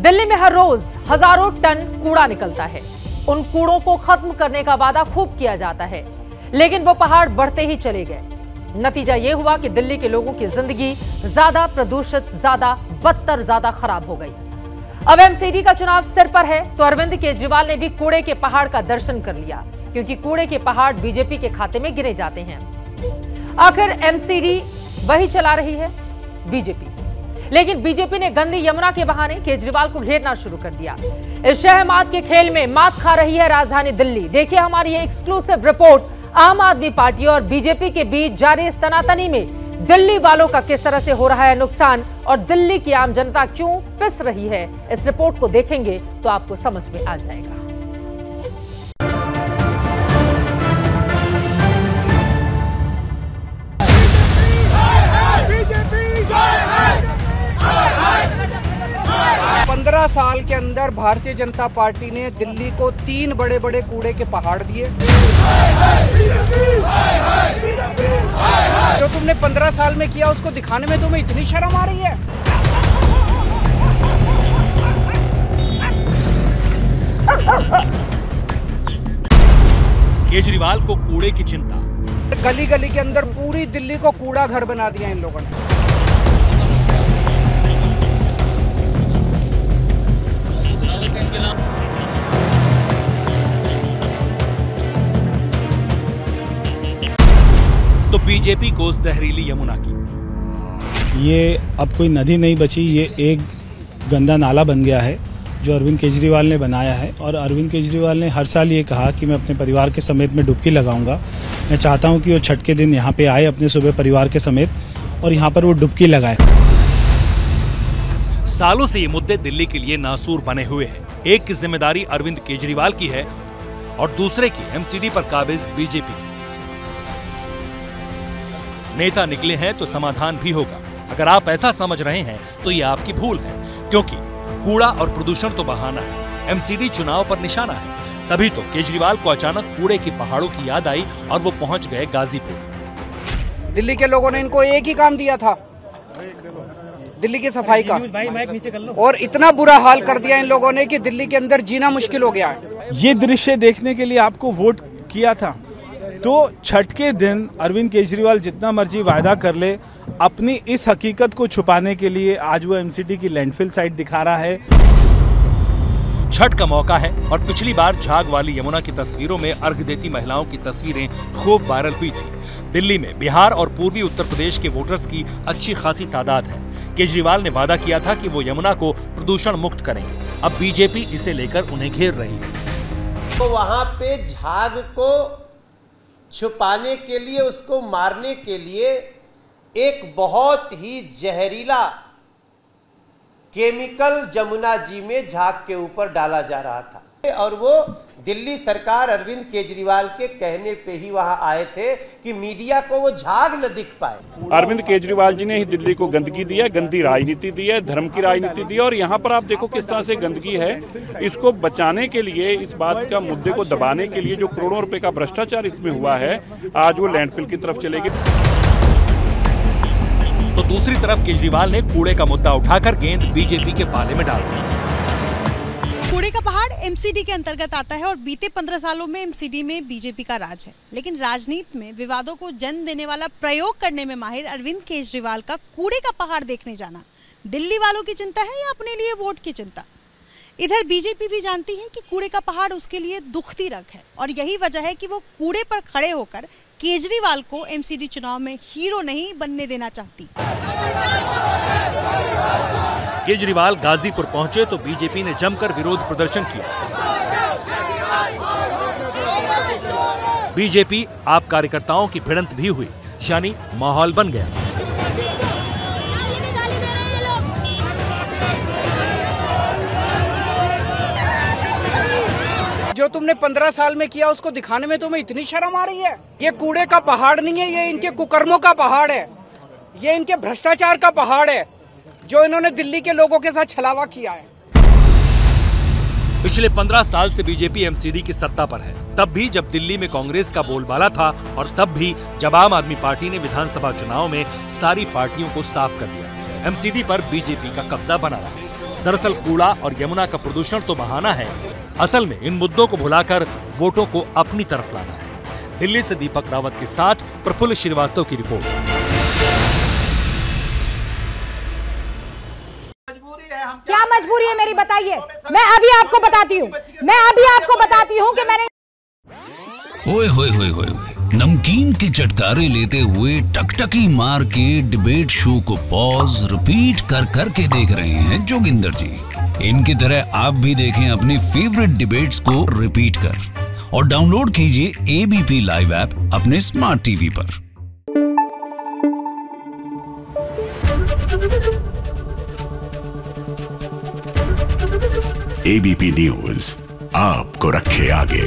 दिल्ली में हर रोज हजारों टन कूड़ा निकलता है। उन कूड़ों को खत्म करने का वादा खूब किया जाता है, लेकिन वो पहाड़ बढ़ते ही चले गए। नतीजा ये हुआ कि दिल्ली के लोगों की जिंदगी ज्यादा प्रदूषित, ज्यादा बदतर, ज्यादा खराब हो गई। अब एमसीडी का चुनाव सिर पर है तो अरविंद केजरीवाल ने भी कूड़े के पहाड़ का दर्शन कर लिया, क्योंकि कूड़े के पहाड़ बीजेपी के खाते में गिने जाते हैं। आखिर एमसीडी वही चला रही है बीजेपी, लेकिन बीजेपी ने गंदी यमुना के बहाने केजरीवाल को घेरना शुरू कर दिया। इस शहमात के खेल में मात खा रही है राजधानी दिल्ली। देखिए हमारी ये एक्सक्लूसिव रिपोर्ट। आम आदमी पार्टी और बीजेपी के बीच जारी इस तनातनी में दिल्ली वालों का किस तरह से हो रहा है नुकसान और दिल्ली की आम जनता क्यों पिस रही है, इस रिपोर्ट को देखेंगे तो आपको समझ में आ जाएगा। साल के अंदर भारतीय जनता पार्टी ने दिल्ली को 3 बड़े बड़े कूड़े के पहाड़ दिए। जो तुमने 15 साल में किया उसको दिखाने में तुम्हें इतनी शर्म आ रही है। केजरीवाल को कूड़े की चिंता। गली गली के अंदर पूरी दिल्ली को कूड़ा घर बना दिया इन लोगों ने। तो बीजेपी को जहरीली यमुना की। ये अब कोई नदी नहीं बची, ये एक गंदा नाला बन गया है जो अरविंद केजरीवाल ने बनाया है। और अरविंद केजरीवाल ने हर साल ये कहा कि मैं अपने परिवार के समेत में डुबकी लगाऊंगा। मैं चाहता हूं कि वो छठ के दिन यहाँ पे आए अपने सुबह परिवार के समेत और यहाँ पर वो डुबकी लगाए। सालों से ये मुद्दे दिल्ली के लिए नासूर बने हुए हैं। एक की जिम्मेदारी अरविंद केजरीवाल की है और दूसरे की एमसीडी पर काबिज बीजेपी की। नेता निकले हैं तो समाधान भी होगा। अगर आप ऐसा समझ रहे हैं तो ये आपकी भूल है, क्योंकि कूड़ा और प्रदूषण तो बहाना है, एमसीडी चुनाव पर निशाना है। तभी तो केजरीवाल को अचानक कूड़े के पहाड़ों की याद आई और वो पहुंच गए गाजीपुर। दिल्ली के लोगों ने इनको एक ही काम दिया था, दिल्ली की सफाई का, और इतना बुरा हाल कर दिया इन लोगों ने कि दिल्ली के अंदर जीना मुश्किल हो गया है। ये दृश्य देखने के लिए आपको वोट किया था, तो छठ के दिन अरविंद केजरीवाल जितना मर्जी वायदा कर ले, अपनी इस हकीकत को छुपाने के लिए आज वो एमसीडी की लैंडफिल साइट दिखा रहा है। छठ का मौका है और पिछली बार झाग वाली यमुना की तस्वीरों में अर्घ देती महिलाओं की तस्वीरें खूब वायरल हुई थी। दिल्ली में बिहार और पूर्वी उत्तर प्रदेश के वोटर्स की अच्छी खासी तादाद है। केजरीवाल ने वादा किया था कि वो यमुना को प्रदूषण मुक्त करेंगे। अब बीजेपी इसे लेकर उन्हें घेर रही है। तो वहां पे झाग को छुपाने के लिए, उसको मारने के लिए एक बहुत ही जहरीला केमिकल जमुना जी में झाग के ऊपर डाला जा रहा था, और वो दिल्ली सरकार अरविंद केजरीवाल के कहने पे ही वहां आए थे कि मीडिया को वो झाग न दिख पाए। अरविंद केजरीवाल जी ने ही दिल्ली को गंदगी दी है, गंदी राजनीति दी है, धर्म की राजनीति दी है। और यहाँ पर आप देखो किस तरह से गंदगी है। इसको बचाने के लिए, इस बात का मुद्दे को दबाने के लिए जो करोड़ों रुपए का भ्रष्टाचार इसमें हुआ है, आज वो लैंडफिल की तरफ चलेगी। तो दूसरी तरफ केजरीवाल ने कूड़े का मुद्दा उठाकर गेंद बीजेपी के पाले में डाल दी। कूड़े का पहाड़ एमसीडी के अंतर्गत आता है और बीते 15 सालों में एमसीडी में बीजेपी का राज है। लेकिन राजनीति में विवादों को जन्म देने वाला प्रयोग करने में माहिर अरविंद केजरीवाल का कूड़े का पहाड़ देखने जाना दिल्ली वालों की चिंता है या अपने लिए वोट की चिंता? इधर बीजेपी भी जानती है कि कूड़े का पहाड़ उसके लिए दुखती रग है और यही वजह है कि वो कूड़े पर खड़े होकर केजरीवाल को एमसीडी चुनाव में हीरो नहीं बनने देना चाहती। केजरीवाल गाजीपुर पहुंचे तो बीजेपी ने जमकर विरोध प्रदर्शन किया। बीजेपी आप कार्यकर्ताओं की भिड़ंत भी हुई, यानी माहौल बन गया। जो तुमने 15 साल में किया उसको दिखाने में तुम्हें इतनी शर्म आ रही है। ये कूड़े का पहाड़ नहीं है, ये इनके कुकर्मों का पहाड़ है, ये इनके भ्रष्टाचार का पहाड़ है जो इन्होंने दिल्ली के लोगों के साथ छलावा किया है। पिछले 15 साल से बीजेपी एमसीडी की सत्ता पर है, तब भी जब दिल्ली में कांग्रेस का बोलबाला था और तब भी जब आम आदमी पार्टी ने विधानसभा चुनाव में सारी पार्टियों को साफ कर दिया। एमसीडी पर बीजेपी का कब्जा बना रहा। दरअसल कूड़ा और यमुना का प्रदूषण तो बहाना है, असल में इन मुद्दों को भुलाकर वोटों को अपनी तरफ लाना है। दिल्ली से दीपक रावत के साथ प्रफुल्ल श्रीवास्तव की रिपोर्ट। क्या मजबूरी है मेरी, बताइए। मैं अभी आपको बताती हूँ कि मैंने ओए होए होए होए नमकीन के चटकारे लेते हुए टकटकी मार के डिबेट शो को पॉज रिपीट कर करके देख रहे हैं जोगिंदर जी। इनकी तरह आप भी देखें अपनी फेवरेट डिबेट्स को रिपीट कर और डाउनलोड कीजिए एबीपी लाइव ऐप अपने स्मार्ट टीवी पर। एबीपी न्यूज आपको रखे आगे।